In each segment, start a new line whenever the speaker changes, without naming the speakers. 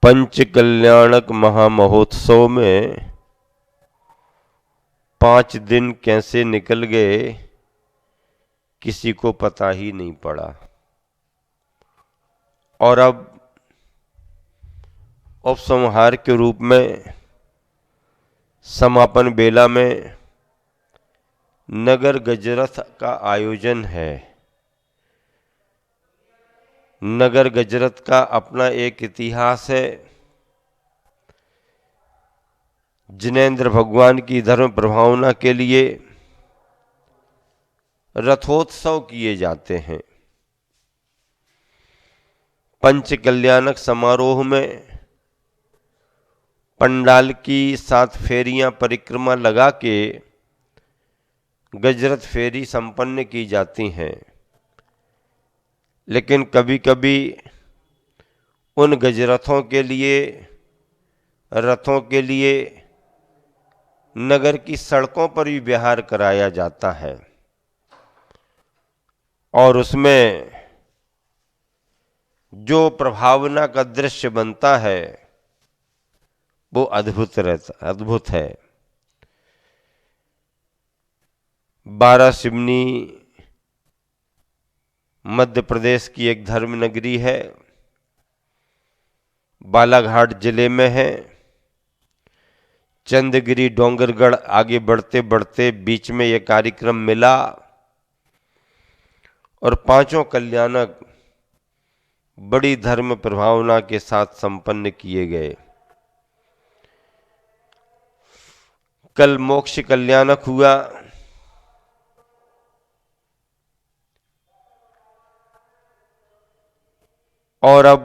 पंच कल्याणक महामहोत्सव में 5 दिन कैसे निकल गए किसी को पता ही नहीं पड़ा। और अब उपसंहार के रूप में समापन बेला में नगर गजरथ का आयोजन है। नगर गजरथ का अपना एक इतिहास है। जिनेंद्र भगवान की धर्म प्रभावना के लिए रथोत्सव किए जाते हैं। पंच कल्याणक समारोह में पंडाल की 7 फेरियां परिक्रमा लगा के गजरथ फेरी संपन्न की जाती हैं। लेकिन कभी कभी उन गजरथों के लिए, रथों के लिए नगर की सड़कों पर भी विहार कराया जाता है और उसमें जो प्रभावना का दृश्य बनता है वो अद्भुत है। 12 सिवनी मध्य प्रदेश की एक धर्म नगरी है, बालाघाट जिले में है। चंद्रगिरी डोंगरगढ़ आगे बढ़ते बढ़ते बीच में यह कार्यक्रम मिला और 5 कल्याणक बड़ी धर्म प्रभावना के साथ संपन्न किए गए। कल मोक्ष कल्याणक हुआ। और अब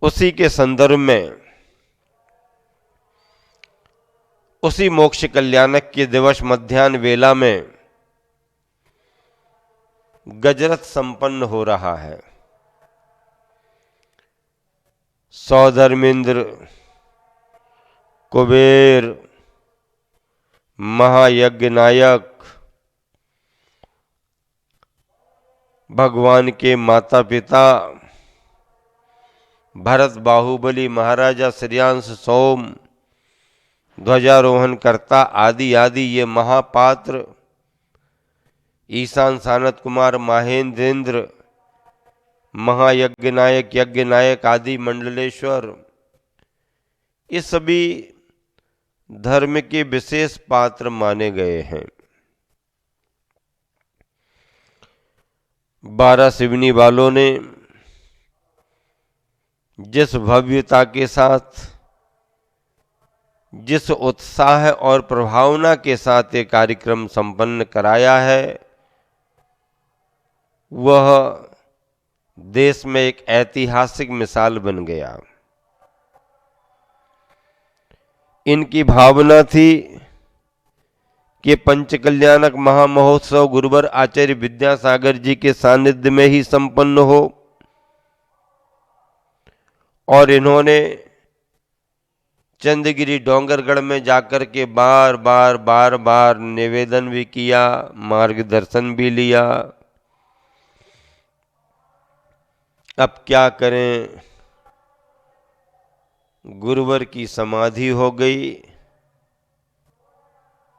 उसी के संदर्भ में उसी मोक्ष कल्याणक के दिवस मध्याह्न वेला में गजरथ संपन्न हो रहा है। सौधर्मेंद्र कुबेर महायज्ञ नायक भगवान के माता पिता भरत बाहुबली महाराजा श्रेयांश सोम ध्वजारोहण करता आदि आदि ये महापात्र ईशान सानत कुमार महेंद्रेंद्र महायज्ञ नायक यज्ञ नायक आदि मंडलेश्वर, ये सभी धर्म के विशेष पात्र माने गए हैं। 12 सिवनी वालों ने जिस भव्यता के साथ, जिस उत्साह और प्रभावना के साथ ये कार्यक्रम संपन्न कराया है, वह देश में एक ऐतिहासिक मिसाल बन गया। इनकी भावना थी कि पंच कल्याणक महामहोत्सव गुरुवर आचार्य विद्यासागर जी के सानिध्य में ही संपन्न हो और इन्होंने चंद्रगिरी डोंगरगढ़ में जाकर के बार बार निवेदन भी किया, मार्गदर्शन भी लिया। अब क्या करें, गुरुवर की समाधि हो गई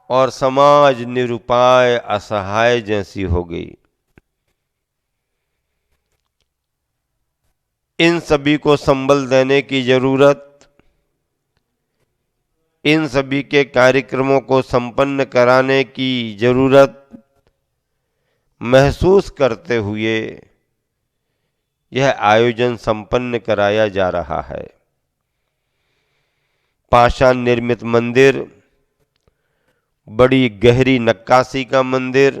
और समाज निरुपाय असहाय जैसी हो गई। इन सभी को संबल देने की जरूरत, इन सभी के कार्यक्रमों को संपन्न कराने की जरूरत महसूस करते हुए यह आयोजन संपन्न कराया जा रहा है। पाषाण निर्मित मंदिर, बड़ी गहरी नक्काशी का मंदिर,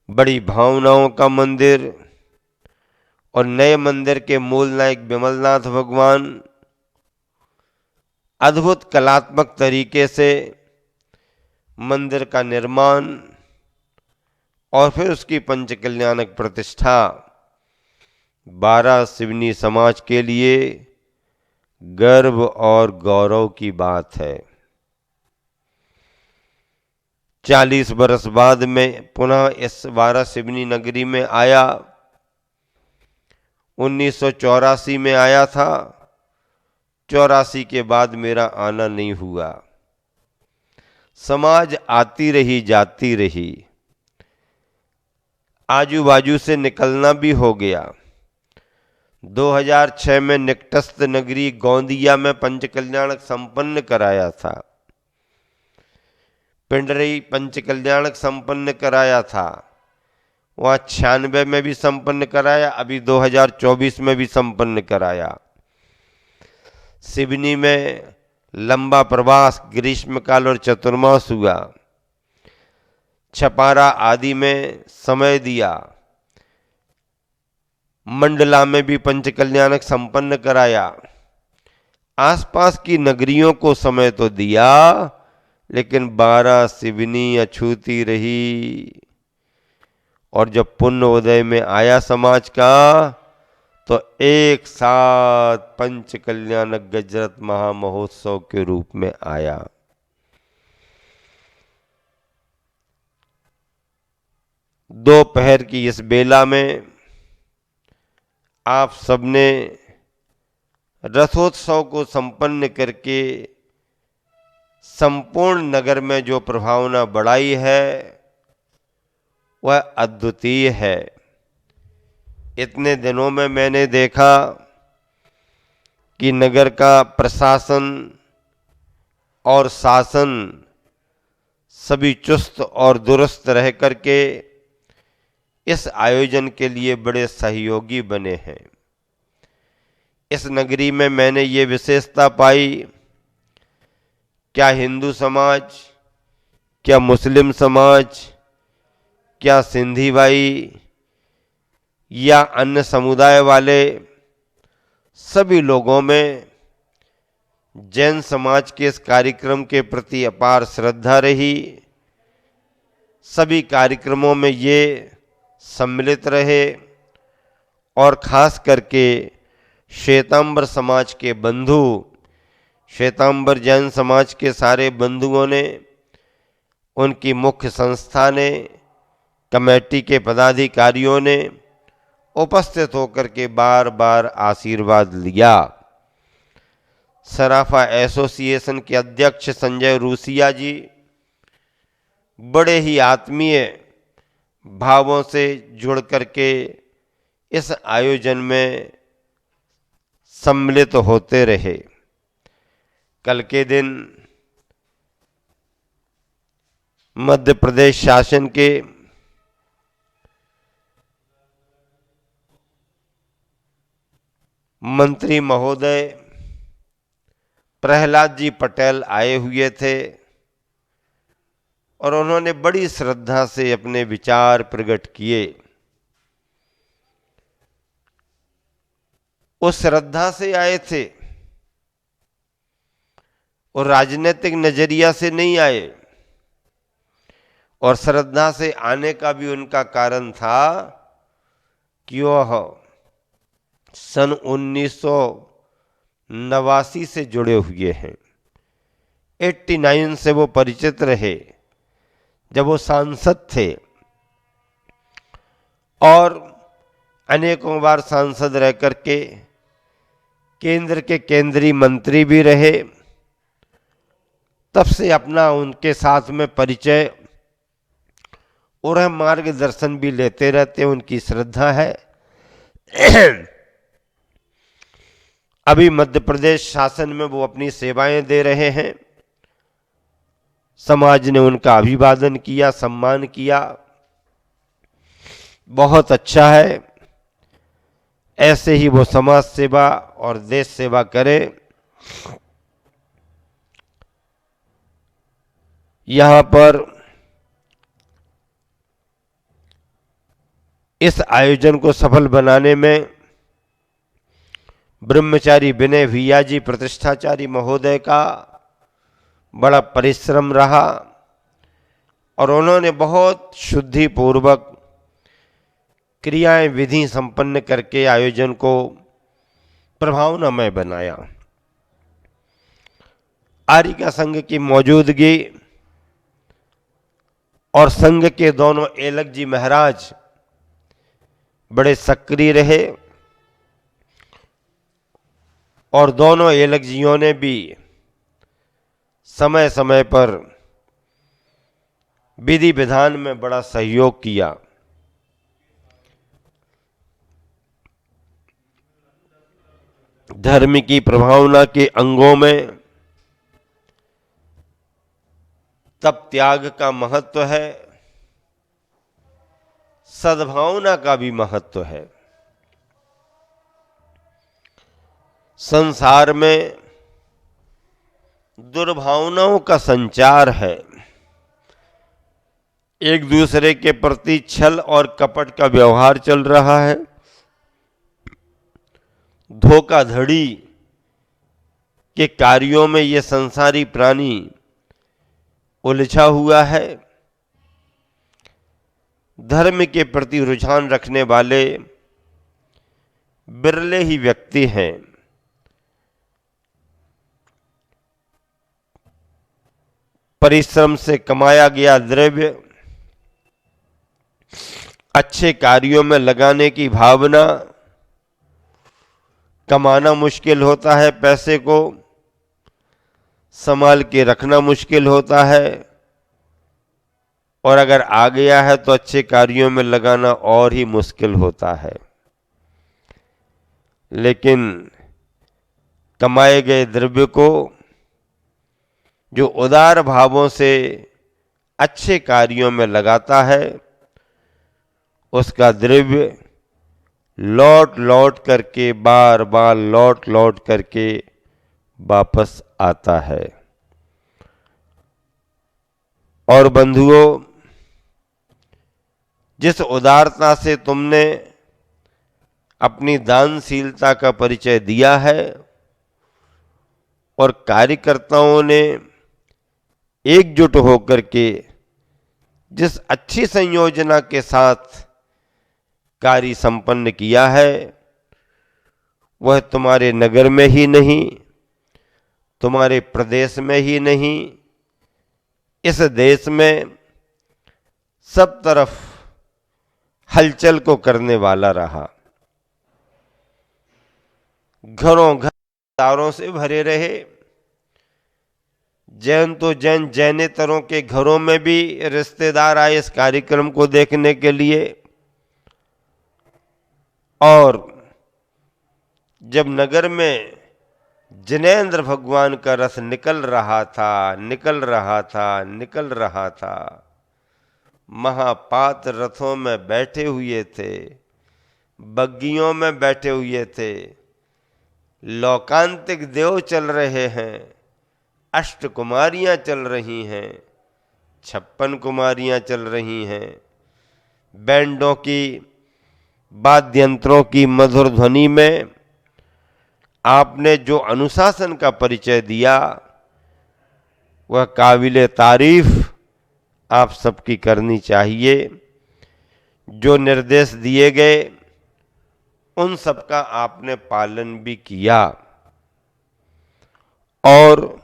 बड़ी भावनाओं का मंदिर और नए मंदिर के मूल नायक विमलनाथ भगवान अद्भुत कलात्मक तरीके से मंदिर का निर्माण और फिर उसकी पंच कल्याणक प्रतिष्ठा 12 सिवनी समाज के लिए गर्व और गौरव की बात है। 40 बरस बाद में पुनः इस 12 सिवनी नगरी में आया 1984 में आया था। 84 के बाद मेरा आना नहीं हुआ। समाज आती रही जाती रही, आजू बाजू से निकलना भी हो गया। 2006 में निकटस्थ नगरी गोंदिया में पंचकल्याणक संपन्न कराया था। पिंडरी पंचकल्याणक संपन्न कराया था। वहाँ 96 में भी संपन्न कराया, अभी 2024 में भी संपन्न कराया। सिवनी में लंबा प्रवास, ग्रीष्मकाल और चतुर्मास हुआ। छपारा आदि में समय दिया। मंडला में भी पंचकल्याणक संपन्न कराया। आसपास की नगरियों को समय तो दिया, लेकिन 12 सिवनी अछूती रही। और जब पुण्य उदय में आया समाज का, तो एक साथ पंचकल्याणक गजरत महामहोत्सव के रूप में आया। दोपहर की इस बेला में आप सबने रथोत्सव को संपन्न करके संपूर्ण नगर में जो प्रभावना बढ़ाई है वह अद्वितीय है। इतने दिनों में मैंने देखा कि नगर का प्रशासन और शासन सभी चुस्त और दुरुस्त रह करके इस आयोजन के लिए बड़े सहयोगी बने हैं। इस नगरी में मैंने ये विशेषता पाई, क्या हिंदू समाज, क्या मुस्लिम समाज, क्या सिंधी भाई या अन्य समुदाय वाले, सभी लोगों में जैन समाज के इस कार्यक्रम के प्रति अपार श्रद्धा रही। सभी कार्यक्रमों में ये सम्मिलित रहे और खास करके श्वेतांबर समाज के बंधु, श्वेतांबर जैन समाज के सारे बंधुओं ने, उनकी मुख्य संस्था ने, कमेटी के पदाधिकारियों ने उपस्थित होकर के बार बार आशीर्वाद लिया। सराफा एसोसिएशन के अध्यक्ष संजय रूसिया जी बड़े ही आत्मीय भावों से जुड़ करके इस आयोजन में सम्मिलित होते रहे। कल के दिन मध्य प्रदेश शासन के मंत्री महोदय प्रहलाद जी पटेल आए हुए थे और उन्होंने बड़ी श्रद्धा से अपने विचार प्रकट किए। उस श्रद्धा से आए थे और राजनीतिक नजरिया से नहीं आए, और श्रद्धा से आने का भी उनका कारण था कि वह सन 1989 से जुड़े हुए हैं। 89 से वो परिचित रहे जब वो सांसद थे, और अनेकों बार सांसद रह करके केंद्र के केंद्रीय मंत्री भी रहे। तब से अपना उनके साथ में परिचय और मार्गदर्शन भी लेते रहते, उनकी श्रद्धा है। अभी मध्य प्रदेश शासन में वो अपनी सेवाएं दे रहे हैं। समाज ने उनका अभिवादन किया, सम्मान किया, बहुत अच्छा है। ऐसे ही वो समाज सेवा और देश सेवा करे। यहाँ पर इस आयोजन को सफल बनाने में ब्रह्मचारी विनय भैया जी प्रतिष्ठाचारी महोदय का बड़ा परिश्रम रहा, और उन्होंने बहुत शुद्धि पूर्वक क्रियाएं विधि संपन्न करके आयोजन को प्रभावनामय बनाया। आर्य संघ की मौजूदगी और संघ के दोनों एलक जी महाराज बड़े सक्रिय रहे। और दोनों एलगजियों ने भी समय समय पर विधि विधान में बड़ा सहयोग किया। धर्म की प्रभावना के अंगों में तप त्याग का महत्व है, सद्भावना का भी महत्व है। संसार में दुर्भावनाओं का संचार है, एक दूसरे के प्रति छल और कपट का व्यवहार चल रहा है, धोखाधड़ी के कार्यों में ये संसारी प्राणी उलझा हुआ है। धर्म के प्रति रुझान रखने वाले बिरले ही व्यक्ति हैं। परिश्रम से कमाया गया द्रव्य अच्छे कार्यों में लगाने की भावना, कमाना मुश्किल होता है, पैसे को संभाल के रखना मुश्किल होता है, और अगर आ गया है तो अच्छे कार्यों में लगाना और ही मुश्किल होता है। लेकिन कमाए गए द्रव्य को जो उदार भावों से अच्छे कार्यों में लगाता है, उसका द्रव्य लौट लौट करके, बार बार लौट लौट करके वापस आता है। और बंधुओं, जिस उदारता से तुमने अपनी दानशीलता का परिचय दिया है और कार्यकर्ताओं ने एकजुट होकर के जिस अच्छी संयोजना के साथ कार्य संपन्न किया है, वह तुम्हारे नगर में ही नहीं, तुम्हारे प्रदेश में ही नहीं, इस देश में सब तरफ हलचल को करने वाला रहा। घरों घर दारों से भरे रहे। जैन तो जैनेतरों के घरों में भी रिश्तेदार आए इस कार्यक्रम को देखने के लिए। और जब नगर में जिनेंद्र भगवान का रथ निकल रहा था, महापात रथों में बैठे हुए थे, बग्गियों में बैठे हुए थे, लौकांतिक देव चल रहे हैं, अष्ट कुमारियां चल रही हैं, 56 कुमारियां चल रही हैं, बैंडों की, वाद्य यंत्रों की मधुर ध्वनि में आपने जो अनुशासन का परिचय दिया, वह काबिले तारीफ आप सबकी करनी चाहिए। जो निर्देश दिए गए उन सबका आपने पालन भी किया, और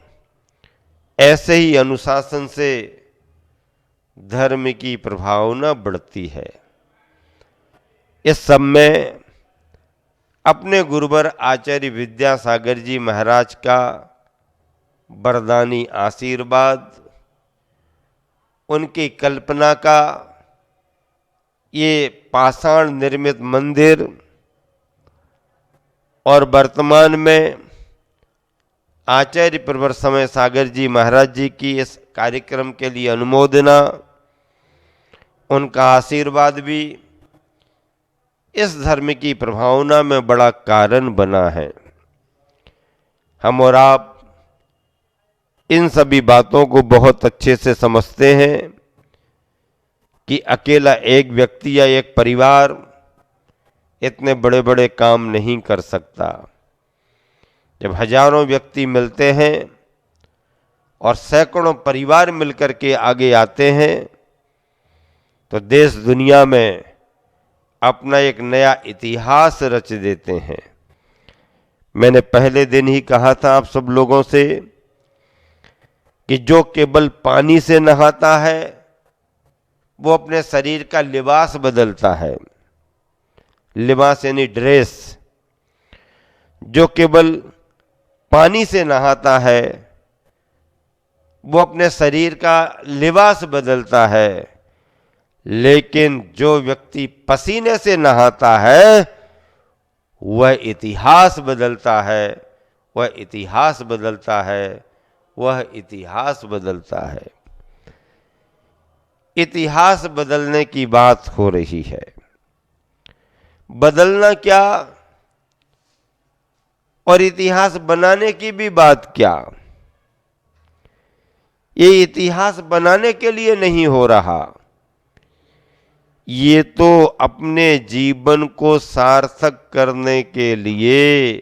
ऐसे ही अनुशासन से धर्म की प्रभावना बढ़ती है। इस सब में अपने गुरुवर आचार्य विद्यासागर जी महाराज का वरदानी आशीर्वाद, उनकी कल्पना का ये पाषाण निर्मित मंदिर, और वर्तमान में आचार्य प्रवर समय सागर जी महाराज जी की इस कार्यक्रम के लिए अनुमोदना, उनका आशीर्वाद भी इस धर्म की प्रभावना में बड़ा कारण बना है। हम और आप इन सभी बातों को बहुत अच्छे से समझते हैं कि अकेला एक व्यक्ति या एक परिवार इतने बड़े बड़े काम नहीं कर सकता। जब हजारों व्यक्ति मिलते हैं और सैकड़ों परिवार मिलकर के आगे आते हैं, तो देश दुनिया में अपना एक नया इतिहास रच देते हैं। मैंने पहले दिन ही कहा था आप सब लोगों से कि जो केवल पानी से नहाता है वो अपने शरीर का लिबास बदलता है। लिबास यानी ड्रेस। जो केवल पानी से नहाता है वो अपने शरीर का लिबास बदलता है, लेकिन जो व्यक्ति पसीने से नहाता है वह इतिहास बदलता है, वह इतिहास बदलता है, वह इतिहास बदलता है। इतिहास बदलने की बात हो रही है। बदलना क्या और इतिहास बनाने की भी बात क्या। ये इतिहास बनाने के लिए नहीं हो रहा, ये तो अपने जीवन को सार्थक करने के लिए,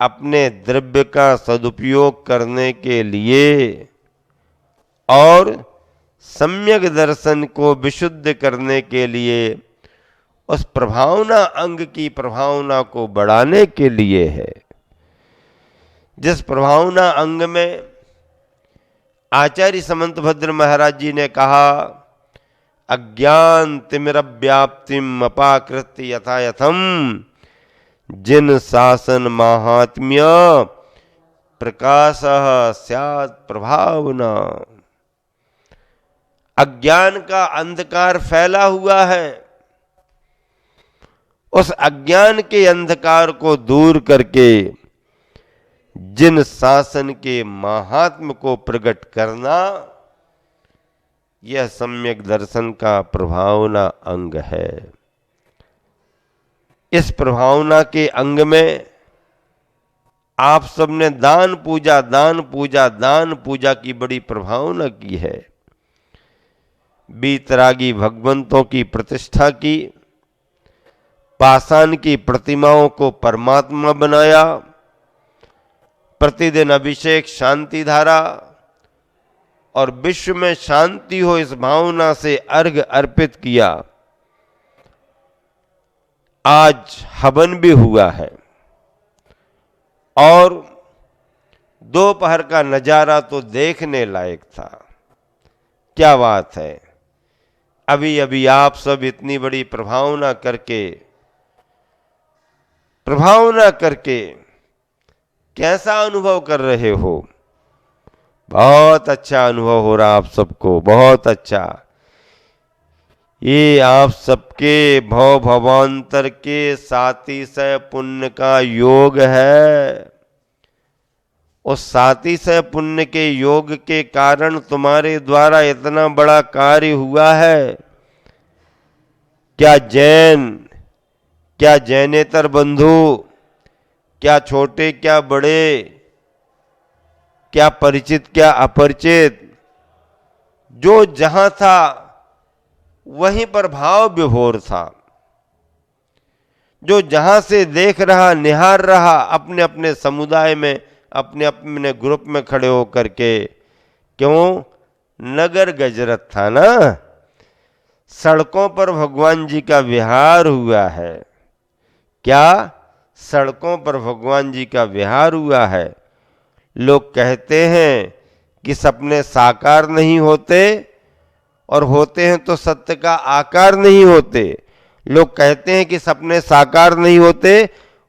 अपने द्रव्य का सदुपयोग करने के लिए और सम्यक दर्शन को विशुद्ध करने के लिए, उस प्रभावना अंग की प्रभावना को बढ़ाने के लिए है। जिस प्रभावना अंग में आचार्य समंतभद्र महाराज जी ने कहा, अज्ञान तिमिरव्याप्तिम अपाकृत्य यथा यथम जिन शासन महात्म्य प्रकाश स्यात् प्रभावना। अज्ञान का अंधकार फैला हुआ है, उस अज्ञान के अंधकार को दूर करके जिन शासन के महात्म को प्रकट करना, यह सम्यक दर्शन का प्रभावना अंग है। इस प्रभावना के अंग में आप सबने दान पूजा, दान पूजा, दान पूजा की बड़ी प्रभावना की है। बीतरागी भगवंतों की प्रतिष्ठा की, पाषाण की प्रतिमाओं को परमात्मा बनाया, प्रतिदिन अभिषेक शांति धारा और विश्व में शांति हो इस भावना से अर्घ अर्पित किया। आज हवन भी हुआ है और दोपहर का नजारा तो देखने लायक था। क्या बात है। अभी अभी आप सब इतनी बड़ी प्रभावना करके कैसा अनुभव कर रहे हो। बहुत अच्छा अनुभव हो रहा आप सबको, बहुत अच्छा। ये आप सबके भव भवांतर के सातिशय पुण्य का योग है। उस सातिशय पुण्य के योग के कारण तुम्हारे द्वारा इतना बड़ा कार्य हुआ है। क्या जैन, क्या जैनेतर बंधु, क्या छोटे क्या बड़े, क्या परिचित क्या अपरिचित, जो जहां था वहीं पर भाव विभोर था। जो जहां से देख रहा, निहार रहा, अपने अपने समुदाय में, अपने अपने ग्रुप में खड़े होकर के, क्यों नगर गजरत था ना। सड़कों पर भगवान जी का विहार हुआ है। क्या सड़कों पर भगवान जी का विहार हुआ है। लोग कहते हैं कि सपने साकार नहीं होते और होते हैं तो सत्य का आकार नहीं होते। लोग कहते हैं कि सपने साकार नहीं होते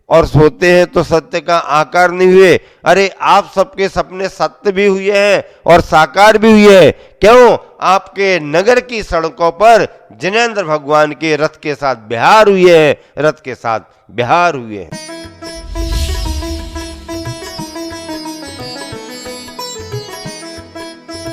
और सोते हैं तो सत्य का आकार नहीं हुए। अरे आप सबके सपने सत्य भी हुए हैं और साकार भी हुए हैं। क्यों? आपके नगर की सड़कों पर जिनेंद्र भगवान के रथ के साथ बिहार हुए हैं, रथ के साथ बिहार हुए हैं।